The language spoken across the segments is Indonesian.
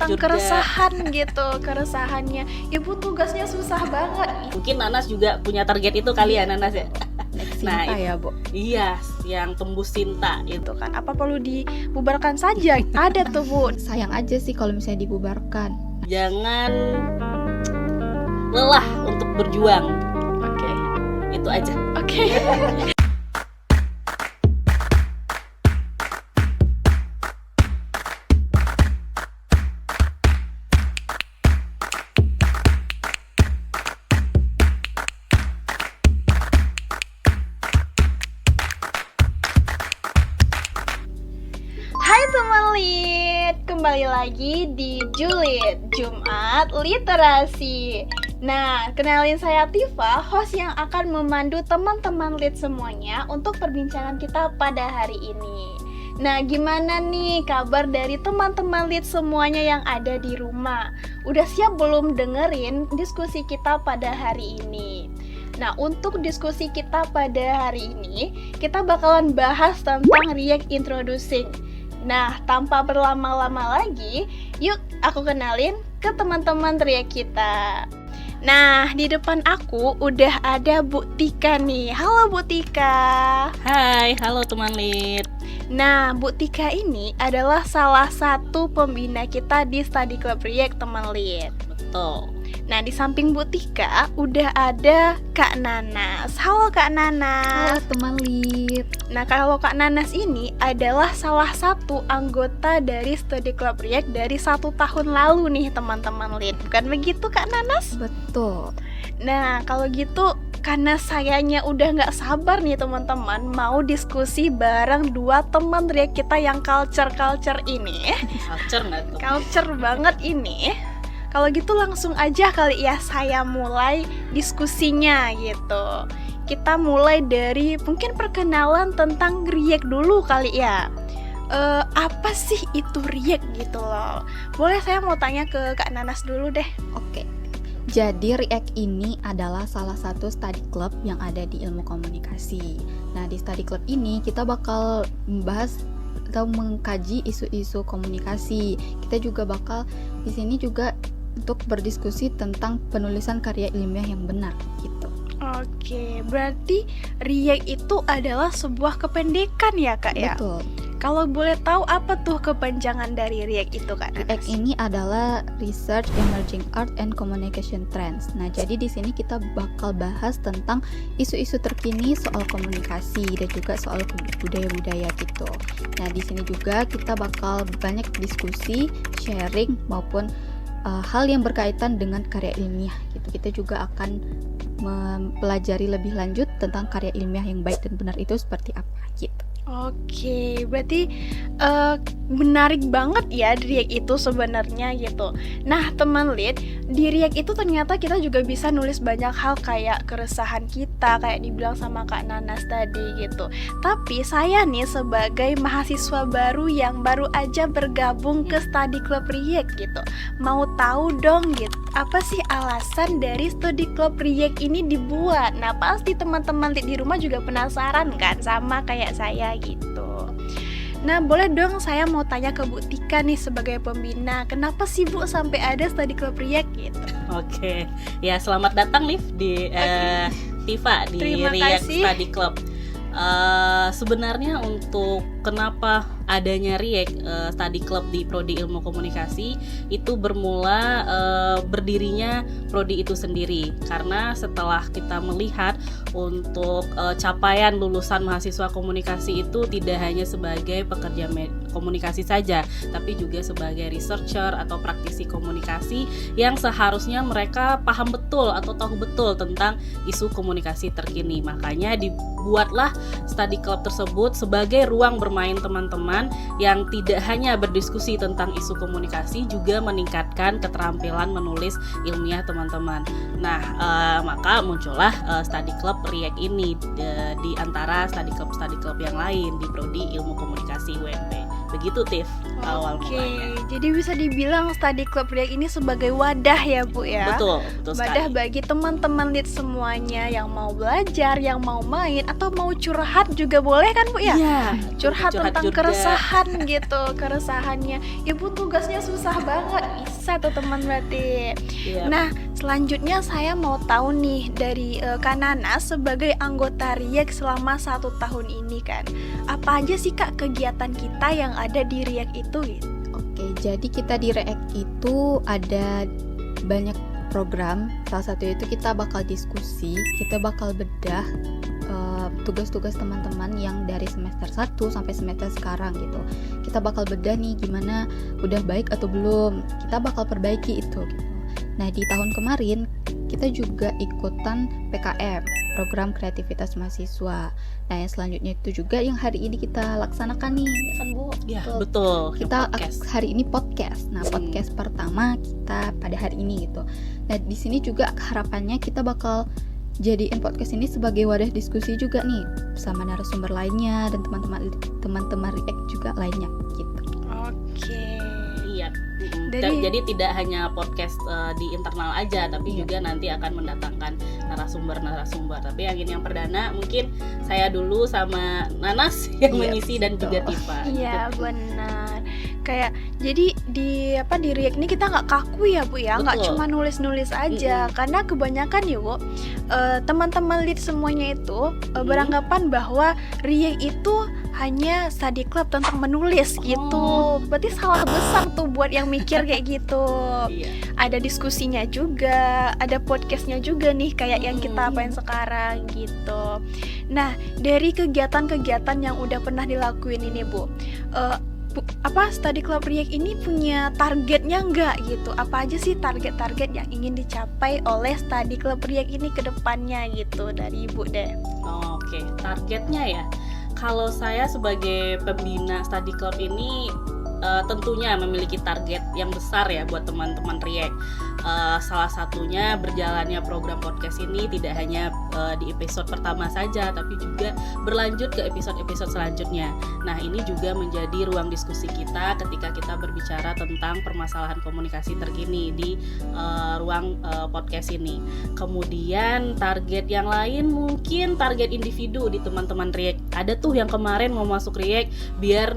tentang keresahan gitu, keresahannya. Ibu tugasnya susah banget. Mungkin Nanas juga punya target itu kali ya Nanas ya. Nah, ya, Bu. Iya, yang tembus cinta itu. Itu kan apa perlu dibubarkan saja? Ada tuh, Bu. Sayang aja sih kalau misalnya dibubarkan. Jangan lelah untuk berjuang. Oke. Itu aja. Oke. Hai teman Lit, kembali lagi di Julid, Jumat Literasi. Nah, kenalin saya Tifa, host yang akan memandu teman-teman Lit semuanya untuk perbincangan kita pada hari ini. Nah, gimana nih kabar dari teman-teman Lit semuanya yang ada di rumah? Udah siap belum dengerin diskusi kita pada hari ini? Nah, untuk diskusi kita pada hari ini, kita bakalan bahas tentang React Introducing. Nah, tanpa berlama-lama lagi, yuk aku kenalin ke teman-teman React kita. Nah, di depan aku udah ada Bu Tika nih. Halo Bu Tika. Hai, halo teman Lit. Nah, Bu Tika ini adalah salah satu pembina kita di Study Club React, teman Lit. Betul. Nah, di samping Bu Tika udah ada Kak Nanas. Halo Kak Nanas. Halo teman Lit. Nah, kalau Kak Nanas ini adalah salah satu anggota dari Study Club React dari 1 tahun lalu nih teman-teman Lit. Bukan begitu Kak Nanas? Betul. Nah, kalau gitu karena sayanya udah gak sabar nih teman-teman mau diskusi bareng 2 teman React kita yang culture ini. Culture nggak tuh? Culture banget ini. Kalau gitu langsung aja kali ya saya mulai diskusinya gitu. Kita mulai dari mungkin perkenalan tentang React dulu kali ya. Apa sih itu React gitu loh. Boleh saya mau tanya ke Kak Nanas dulu deh. Oke. Jadi React ini adalah salah satu study club yang ada di ilmu komunikasi. Nah, di study club ini kita bakal membahas atau mengkaji isu-isu komunikasi. Kita juga bakal di sini juga untuk berdiskusi tentang penulisan karya ilmiah yang benar gitu. Oke, berarti React itu adalah sebuah kependekan ya Kak ya? Betul. Kalau boleh tahu apa tuh kepanjangan dari React itu Kak Nanas? React ini adalah Research Emerging Art and Communication Trends. Nah, jadi di sini kita bakal bahas tentang isu-isu terkini soal komunikasi dan juga soal budaya-budaya gitu. Nah, di sini juga kita bakal banyak diskusi, sharing maupun hal yang berkaitan dengan karya ilmiah gitu. Kita juga akan mempelajari lebih lanjut tentang karya ilmiah yang baik dan benar itu seperti apa gitu. Oke, berarti menarik banget ya di React itu sebenarnya gitu. Nah, teman Lit, di React itu ternyata kita juga bisa nulis banyak hal kayak keresahan kita, kayak dibilang sama Kak Nanas tadi gitu. Tapi saya nih sebagai mahasiswa baru yang baru aja bergabung ke Study Club React gitu, mau tahu dong gitu, apa sih alasan dari Study Club React ini dibuat? Nah, pasti teman-teman Lit di rumah juga penasaran kan sama kayak saya gitu. Nah, boleh dong saya mau tanya ke Bu Tika nih sebagai pembina, kenapa sih Bu sampai ada Study Club React gitu? Oke. Ya, selamat datang Liv di Tifa di Terima React kasih. Study Club. Sebenarnya untuk kenapa adanya React Study Club di Prodi Ilmu Komunikasi itu bermula berdirinya prodi itu sendiri, karena setelah kita melihat untuk capaian lulusan mahasiswa komunikasi itu tidak hanya sebagai pekerja komunikasi saja, tapi juga sebagai researcher atau praktisi komunikasi yang seharusnya mereka paham betul atau tahu betul tentang isu komunikasi terkini. Makanya dibuatlah Study Club tersebut sebagai ruang bermain teman-teman yang tidak hanya berdiskusi tentang isu komunikasi, juga meningkatkan keterampilan menulis ilmiah teman-teman. Nah, maka muncullah Study Club React ini di antara study club yang lain di Prodi Ilmu Komunikasi UNP. Begitu, Tiff. awal Oke, mulanya. jadi bisa dibilang Study Club Riak ini sebagai wadah ya Bu ya. Betul Wadah sekali. bagi teman-teman lead semuanya yang mau belajar, yang mau main atau mau curhat juga boleh kan Bu ya? Iya, Curhat tentang juga. keresahan gitu, keresahannya. Ibu tugasnya susah banget, bisa tuh teman berarti. Iya. Nah, selanjutnya saya mau tahu nih dari Kak Nana sebagai anggota Riak selama 1 tahun ini kan. Apa aja sih Kak kegiatan kita yang ada di Riak itu gitu? Oke, jadi kita di React itu ada banyak program. Salah satu itu kita bakal diskusi, kita bakal bedah tugas-tugas teman-teman yang dari semester 1 sampai semester sekarang gitu. Kita bakal bedah nih gimana, udah baik atau belum. Kita bakal perbaiki itu gitu. Nah, di tahun kemarin kita juga ikutan PKM, program kreativitas mahasiswa. Nah, yang selanjutnya itu juga yang hari ini kita laksanakan nih, ya kan Bu? Ya, betul. Kita Podcast. hari ini podcast. Nah, podcast pertama kita pada hari ini gitu. Nah, di sini juga harapannya kita bakal jadiin podcast ini sebagai wadah diskusi juga nih sama narasumber lainnya dan teman-teman React juga lainnya gitu. Oke. Iya. Dari- Jadi tidak hanya podcast di internal aja, tapi juga nanti akan mendatangkan narasumber. Tapi yang ini yang perdana mungkin saya dulu sama Nanas yang Iya, mengisi dan juga betul. Tifa. Iya benar. Kayak jadi di React ini kita nggak kaku ya Bu ya, nggak Betul. cuma nulis-nulis aja. Karena kebanyakan ya Bu, teman-teman lead semuanya itu beranggapan bahwa React itu hanya study club tentang menulis gitu. Berarti salah besar tuh buat yang mikir kayak gitu. Iya. Ada diskusinya juga, ada podcastnya juga nih kayak yang kita apain sekarang gitu. Nah, dari kegiatan-kegiatan yang udah pernah dilakuin ini Bu, Study Club React ini punya targetnya nggak gitu? Apa aja sih target-target yang ingin dicapai oleh Study Club React ini ke depannya gitu dari Ibu deh? Oke, targetnya ya. Kalau saya sebagai pembina Study Club ini tentunya memiliki target yang besar ya buat teman-teman React. Salah satunya berjalannya program podcast ini tidak hanya di episode pertama saja, tapi juga berlanjut ke episode-episode selanjutnya. Nah, ini juga menjadi ruang diskusi kita ketika kita berbicara tentang permasalahan komunikasi terkini di ruang podcast ini. Kemudian target yang lain mungkin target individu di teman-teman React. Ada tuh yang kemarin mau masuk React biar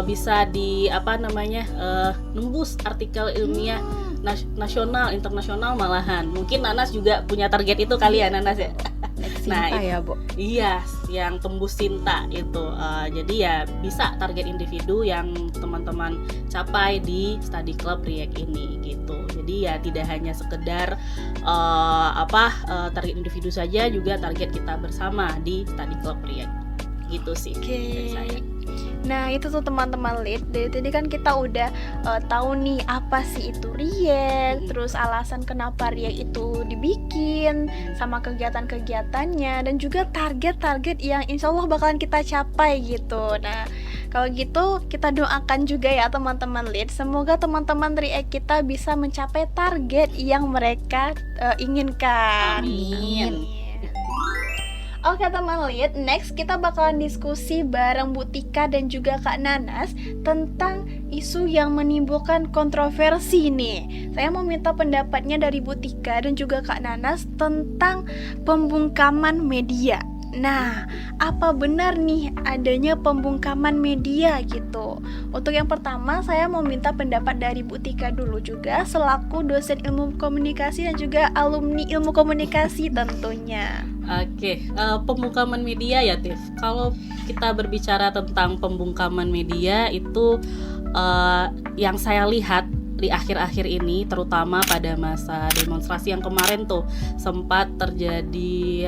bisa nembus artikel ilmiah nasional, internasional malahan. Mungkin Nanas juga punya target itu kali ya Nanas ya. Nah, ya Bu. Iya, yang tembus cinta itu. Jadi ya bisa target individu yang teman-teman capai di Study Club React ini gitu. Jadi ya tidak hanya sekedar target individu saja, juga target kita bersama di Study Club React. Gitu sih dari saya. Nah itu tuh teman-teman lead. Dari tadi kan kita udah tahu nih apa sih itu React, terus alasan kenapa React itu dibikin, sama kegiatan-kegiatannya, dan juga target-target yang insya Allah bakalan kita capai gitu. Nah kalau gitu kita doakan juga ya teman-teman lead, semoga teman-teman React kita bisa mencapai target yang mereka inginkan. Amin. Oke teman lead, next kita bakalan diskusi bareng Bu Tika dan juga Kak Nanas tentang isu yang menimbulkan kontroversi nih. Saya mau minta pendapatnya dari Bu Tika dan juga Kak Nanas tentang pembungkaman media. Nah, apa benar nih adanya pembungkaman media gitu? Untuk yang pertama, saya mau minta pendapat dari Bu Tika dulu juga, selaku dosen ilmu komunikasi dan juga alumni ilmu komunikasi tentunya. Oke, pembungkaman media ya Tiff. Kalau kita berbicara tentang pembungkaman media itu yang saya lihat di akhir-akhir ini, terutama pada masa demonstrasi yang kemarin tuh sempat terjadi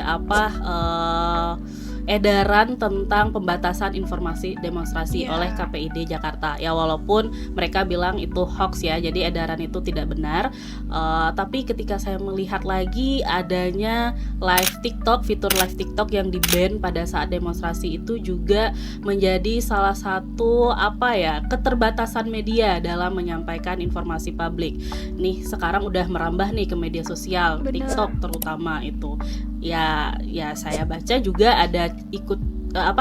edaran tentang pembatasan informasi demonstrasi oleh KPID Jakarta. Ya walaupun mereka bilang itu hoax ya, jadi edaran itu tidak benar. Tapi ketika saya melihat lagi adanya fitur live TikTok yang di-ban pada saat demonstrasi itu juga menjadi salah satu keterbatasan media dalam menyampaikan informasi publik. Nih sekarang udah merambah nih ke media sosial, Bener. TikTok terutama itu. Ya saya baca juga ada ikut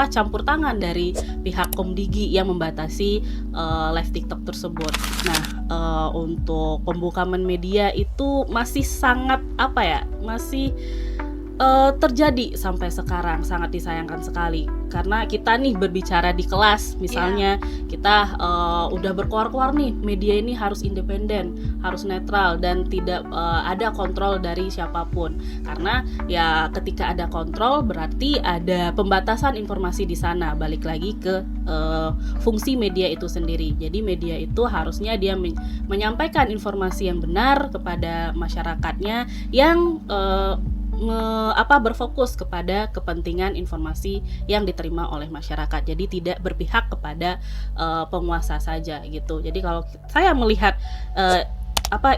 campur tangan dari pihak Komdigi yang membatasi live TikTok tersebut. Nah, untuk pembungkaman media itu masih sangat masih terjadi sampai sekarang, sangat disayangkan sekali. Karena kita nih berbicara di kelas, misalnya kita udah berkoar-koar nih, media ini harus independen, harus netral dan tidak ada kontrol dari siapapun. Karena ya ketika ada kontrol berarti ada pembatasan informasi di sana. Balik lagi ke fungsi media itu sendiri. Jadi media itu harusnya dia menyampaikan informasi yang benar kepada masyarakatnya yang berfokus kepada kepentingan informasi yang diterima oleh masyarakat. Jadi tidak berpihak kepada penguasa saja gitu. Jadi kalau saya melihat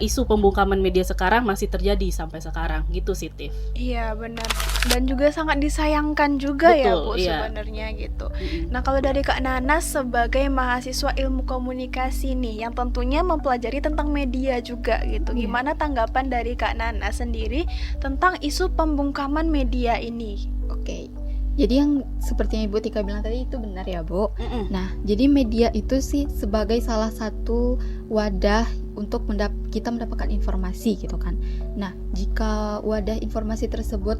isu pembungkaman media sekarang masih terjadi sampai sekarang gitu sih, Tiff. Iya benar, dan juga sangat disayangkan juga. Betul, ya Bu, sebenarnya gitu. Nah, kalau dari Kak Nanas sebagai mahasiswa ilmu komunikasi nih yang tentunya mempelajari tentang media juga gitu, gimana tanggapan dari Kak Nanas sendiri tentang isu pembungkaman media ini? Oke. Jadi yang seperti yang Ibu Tika bilang tadi itu benar ya, Bu. Nah, jadi media itu sih sebagai salah satu wadah untuk kita mendapatkan informasi gitu kan. Nah, jika wadah informasi tersebut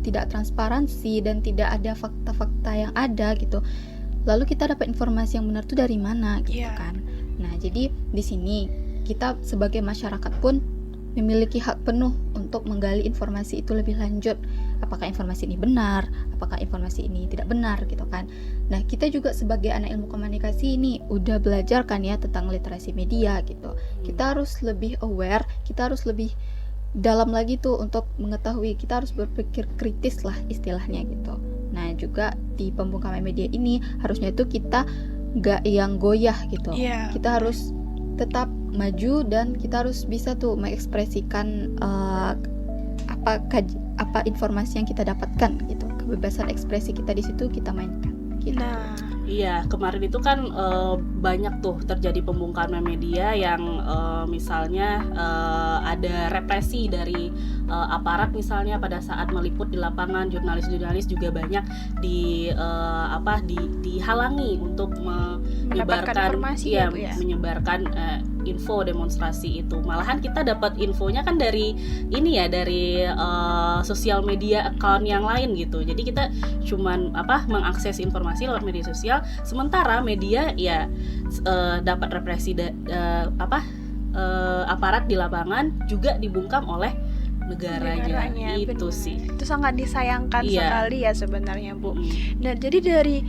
tidak transparansi dan tidak ada fakta-fakta yang ada gitu, lalu kita dapat informasi yang benar itu dari mana gitu kan. Nah, jadi di sini kita sebagai masyarakat pun memiliki hak penuh untuk menggali informasi itu lebih lanjut. Apakah informasi ini benar, apakah informasi ini tidak benar gitu kan. Nah, kita juga sebagai anak ilmu komunikasi ini udah belajar kan ya tentang literasi media gitu. Kita harus lebih aware, kita harus lebih dalam lagi tuh untuk mengetahui, kita harus berpikir kritis lah istilahnya gitu. Nah, juga di pembungkaman media ini harusnya tuh kita gak yang goyah gitu. Kita harus tetap maju dan kita harus bisa tuh mengekspresikan apa informasi yang kita dapatkan gitu. Kebebasan ekspresi kita di situ kita mainkan gitu. Nah, iya, kemarin itu kan banyak tuh terjadi pembungkaman media yang misalnya ada represi dari aparat misalnya pada saat meliput di lapangan, jurnalis-jurnalis juga banyak dihalangi untuk menyebarkan informasi menyebarkan info demonstrasi itu. Malahan kita dapat infonya kan dari sosial media account yang lain gitu. Jadi kita cuman mengakses informasi lewat media sosial, sementara media dapat represi aparat di lapangan juga dibungkam oleh negaranya itu bener. Sih itu sangat disayangkan sekali ya sebenarnya, Bu. Nah, jadi dari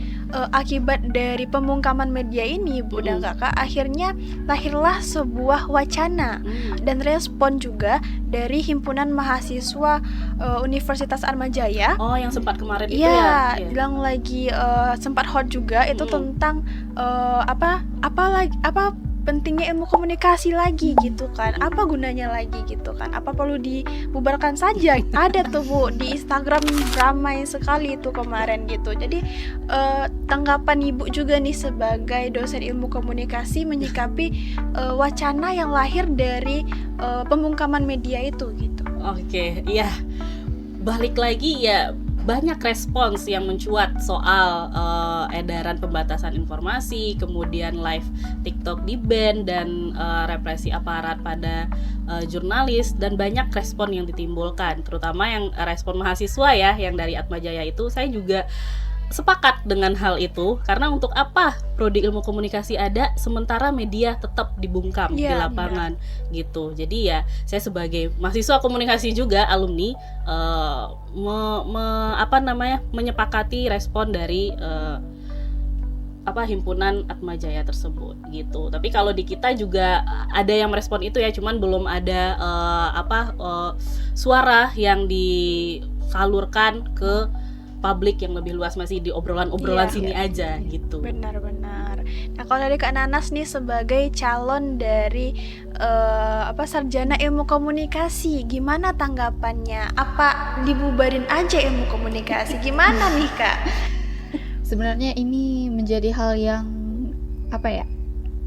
akibat dari pembungkaman media ini, Bu dan Kakak, akhirnya lahirlah sebuah wacana dan respon juga dari himpunan mahasiswa Universitas Atmajaya. Oh, yang sempat kemarin itu ya? Bilang lagi sempat hot juga itu tentang pentingnya ilmu komunikasi lagi gitu kan. Apa gunanya lagi gitu kan. Apa perlu dibubarkan saja? Ada tuh, Bu, di Instagram ramai sekali itu kemarin gitu. Jadi tanggapan Ibu juga nih sebagai dosen ilmu komunikasi menyikapi wacana yang lahir dari pembungkaman media itu gitu. Oke, iya. Balik lagi ya, banyak respons yang mencuat soal edaran pembatasan informasi, kemudian live TikTok di-ban dan represi aparat pada jurnalis, dan banyak respon yang ditimbulkan, terutama yang respon mahasiswa ya, yang dari Atmajaya itu. Saya juga sepakat dengan hal itu, karena untuk apa prodi ilmu komunikasi ada sementara media tetap dibungkam di lapangan gitu. Jadi ya saya sebagai mahasiswa komunikasi juga alumni menyepakati respon dari himpunan Atmajaya tersebut gitu. Tapi kalau di kita juga ada yang merespon itu ya, cuman belum ada suara yang disalurkan ke publik yang lebih luas, masih di obrolan sini aja gitu. Benar-benar. Nah, kalau dari Kak Nanas nih sebagai calon dari sarjana ilmu komunikasi, gimana tanggapannya? Apa dibubarin aja ilmu komunikasi? Gimana nih, Kak? Sebenarnya ini menjadi hal yang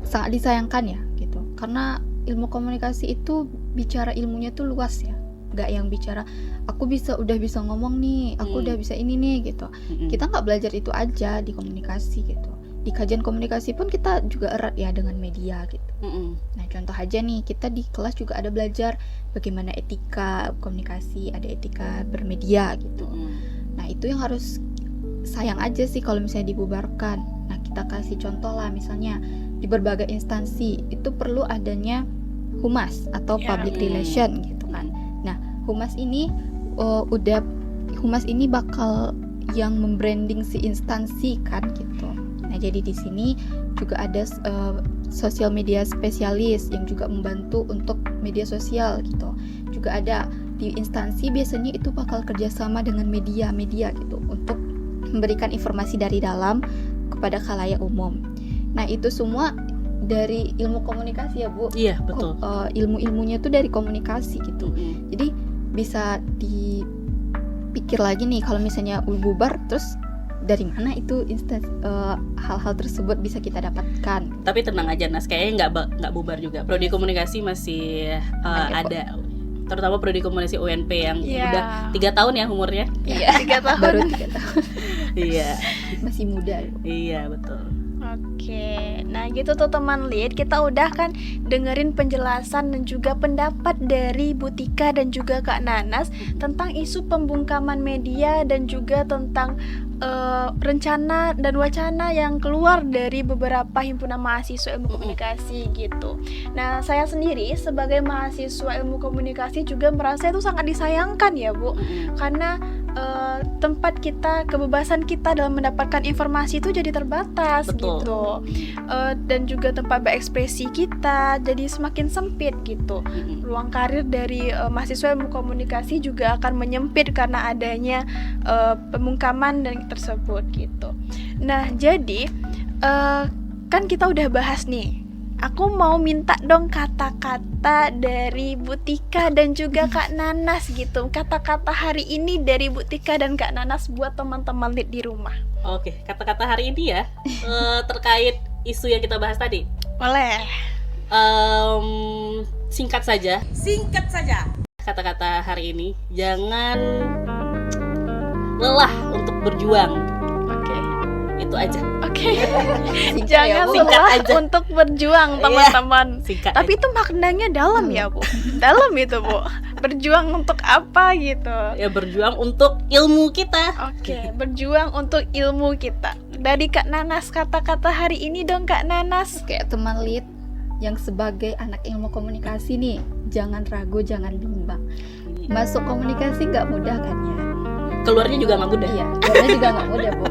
sangat disayangkan ya gitu. Karena ilmu komunikasi itu bicara ilmunya tuh luas ya. nggak yang bicara aku udah bisa ngomong nih, aku udah bisa ini nih gitu. Kita nggak belajar itu aja di komunikasi gitu. Di kajian komunikasi pun kita juga erat ya dengan media gitu. Nah contoh aja nih, kita di kelas juga ada belajar bagaimana etika komunikasi, ada etika bermedia gitu. Nah itu yang harus, sayang aja sih kalau misalnya dibubarkan. Nah kita kasih contoh lah, misalnya di berbagai instansi itu perlu adanya humas atau public relation gitu kan. Nah humas ini humas ini bakal yang membranding si instansi kan gitu. Nah jadi di sini juga ada sosial media spesialis yang juga membantu untuk media sosial gitu. Juga ada di instansi biasanya itu bakal kerjasama dengan media gitu untuk memberikan informasi dari dalam kepada khalayak umum. Nah itu semua dari ilmu komunikasi ya Bu. Iya betul. Ilmu-ilmunya tuh dari komunikasi gitu. Jadi bisa dipikir lagi nih, kalau misalnya bubar, terus dari mana itu hal-hal tersebut bisa kita dapatkan. Tapi tenang aja Nas, kayaknya nggak bubar juga. Prodi komunikasi masih ada, terutama prodi komunikasi UNP yang udah 3 tahun ya umurnya. Iya, 3 tahun. Baru 3 tahun. Iya. Masih muda. Iya betul. Oke, nah gitu tuh teman lead, kita udah kan dengerin penjelasan dan juga pendapat dari Bu Tika dan juga Kak Nanas tentang isu pembungkaman media dan juga tentang rencana dan wacana yang keluar dari beberapa himpunan mahasiswa ilmu komunikasi gitu. Nah saya sendiri sebagai mahasiswa ilmu komunikasi juga merasa itu sangat disayangkan ya Bu, karena tempat kita, kebebasan kita dalam mendapatkan informasi itu jadi terbatas. Betul. Gitu, dan juga tempat berekspresi kita jadi semakin sempit gitu. Ruang karir dari mahasiswa ilmu komunikasi juga akan menyempit karena adanya pembungkaman dan tersebut gitu. Nah jadi kan kita udah bahas nih. Aku mau minta dong kata-kata dari Bu Tika dan juga Kak Nanas gitu. Kata-kata hari ini dari Bu Tika dan Kak Nanas buat teman-teman lead di rumah. Oke, kata-kata hari ini ya terkait isu yang kita bahas tadi. Boleh. Singkat saja. Kata-kata hari ini, jangan lelah untuk berjuang. Oke. Itu aja. Oke. Singkat Jangan ya, Bu. Singkat lelah aja. untuk berjuang teman-teman. Singkat. Tapi itu maknanya dalam ya Bu. Dalam itu Bu. Berjuang untuk apa gitu. Ya berjuang untuk ilmu kita. Oke, berjuang untuk ilmu kita. Dari Kak Nanas, kata-kata hari ini dong Kak Nanas. Kayak teman lead yang sebagai anak ilmu komunikasi nih, jangan ragu, jangan bimbang. Masuk komunikasi nggak mudah kan ya? Keluarnya juga nggak mudah. Iya, keluarnya juga nggak mudah Bu.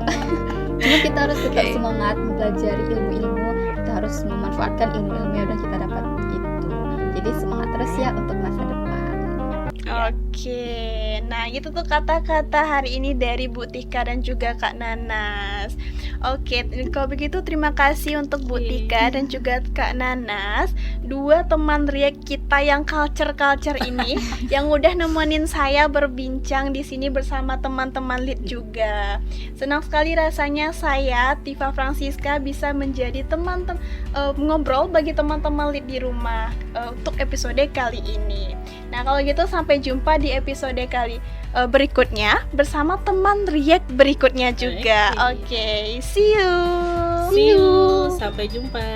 Cuma kita harus tetap semangat mempelajari ilmu-ilmu. Kita harus memanfaatkan ilmu-ilmu yang udah kita dapat itu. Jadi semangat terus ya untuk masa depan. Oke, nah itu tuh kata-kata hari ini dari Bu Tika dan juga Kak Nanas. Oke, kalau begitu terima kasih untuk Bu Tika dan juga Kak Nanas, dua teman riek kita yang culture ini yang udah nemenin saya berbincang di sini bersama teman-teman lead juga. Senang sekali rasanya saya Tifa Francisca bisa menjadi teman ngobrol bagi teman-teman lead di rumah untuk episode kali ini. Nah kalau gitu sampai jumpa di episode kali berikutnya bersama teman riek berikutnya juga. Oke, see you. See you. Sampai jumpa.